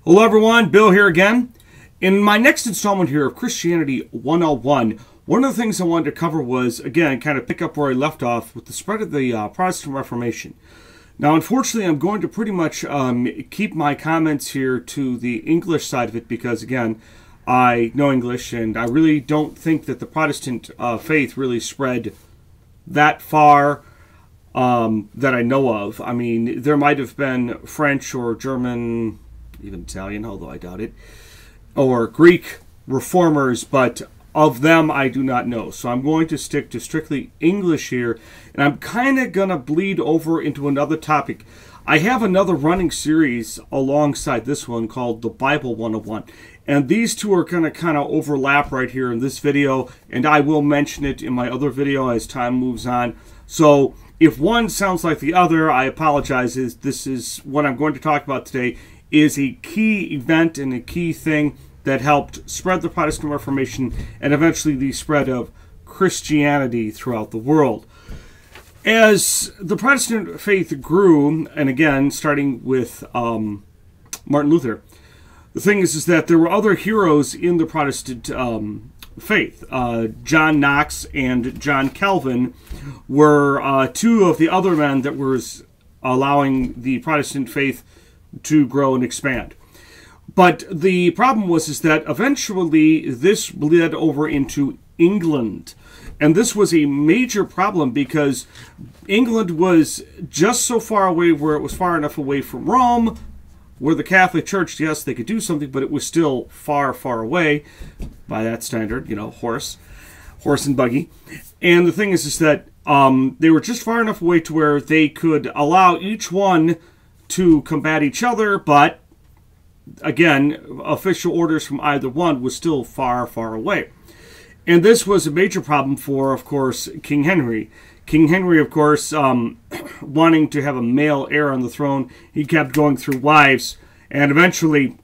Hello everyone, Bill here again. In my next installment here of Christianity 101, one of the things I wanted to cover was, again, kind of pick up where I left off with the spread of the Protestant Reformation. Now, unfortunately, I'm going to pretty much keep my comments here to the English side of it because, again, I know English and I really don't think that the Protestant faith really spread that far that I know of. I mean, there might have been French or German, even Italian, although I doubt it, or Greek reformers, but of them I do not know. So I'm going to stick to strictly English here, and I'm kind of going to bleed over into another topic. I have another running series alongside this one called the Bible 101, and these two are going to kind of overlap right here in this video, and I will mention it in my other video as time moves on. So if one sounds like the other, I apologize. This is what I'm going to talk about today is a key event and a key thing that helped spread the Protestant Reformation and eventually the spread of Christianity throughout the world. As the Protestant faith grew, and again, starting with Martin Luther, the thing is that there were other heroes in the Protestant faith. John Knox and John Calvin were two of the other men that were allowing the Protestant faith to grow and expand. But the problem was that eventually this bled over into England. And this was a major problem because England was just so far away where it was far enough away from Rome, where the Catholic Church, yes, they could do something, but it was still far, far away by that standard, you know, horse and buggy. And the thing is that they were just far enough away to where they could allow each one to combat each other, but again, official orders from either one was still far, far away. And this was a major problem for, of course, King Henry. King Henry, of course, wanting to have a male heir on the throne, he kept going through wives, and eventually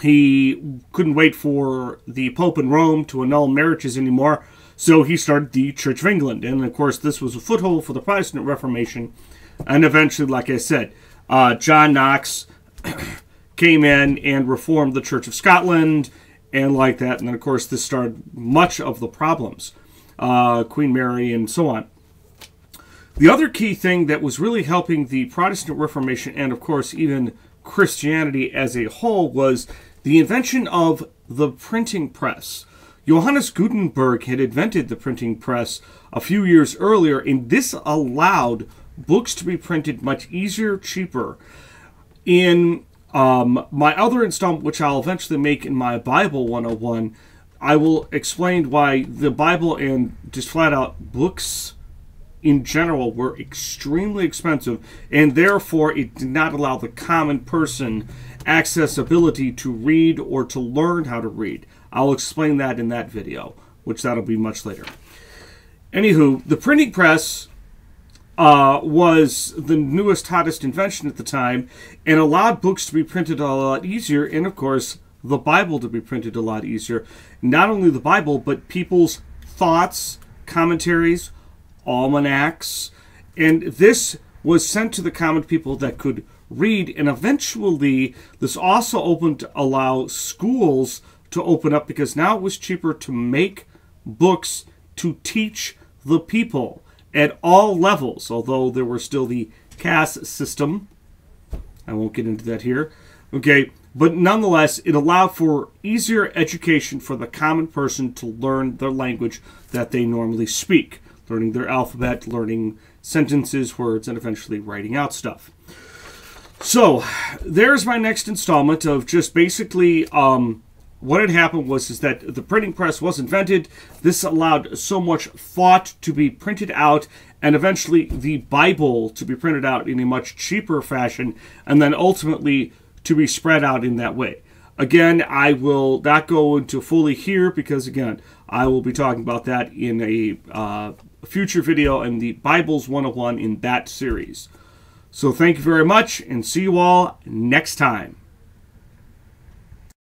he couldn't wait for the Pope in Rome to annul marriages anymore, so he started the Church of England. And, of course, this was a foothold for the Protestant Reformation, and eventually, like I said, John Knox came in and reformed the Church of Scotland and like that. And then, of course, this started much of the problems. Queen Mary and so on. The other key thing that was really helping the Protestant Reformation and, of course, even Christianity as a whole was the invention of the printing press. Johannes Gutenberg had invented the printing press a few years earlier, and this allowed books to be printed much easier, cheaper. In my other installment, which I'll eventually make in my Bible 101, I will explain why the Bible and just flat out books in general were extremely expensive, and therefore it did not allow the common person accessibility to read or to learn how to read. I'll explain that in that video, which that'll be much later. Anywho, the printing press was the newest, hottest invention at the time and allowed books to be printed a lot easier, and of course the Bible to be printed a lot easier. Not only the Bible, but people's thoughts, commentaries, almanacs, and this was sent to the common people that could read. And eventually this also opened to allow schools to open up because now it was cheaper to make books to teach the people at all levels, although there were still the caste system. I won't get into that here. Okay, but nonetheless, it allowed for easier education for the common person to learn their language that they normally speak, learning their alphabet, learning sentences, words, and eventually writing out stuff. So, there's my next installment of just basically what had happened was that the printing press was invented. This allowed so much thought to be printed out, and eventually the Bible to be printed out in a much cheaper fashion, and then ultimately to be spread out in that way. Again, I will not go into fully here because, again, I will be talking about that in a future video in the Bibles 101 in that series. So thank you very much, and see you all next time.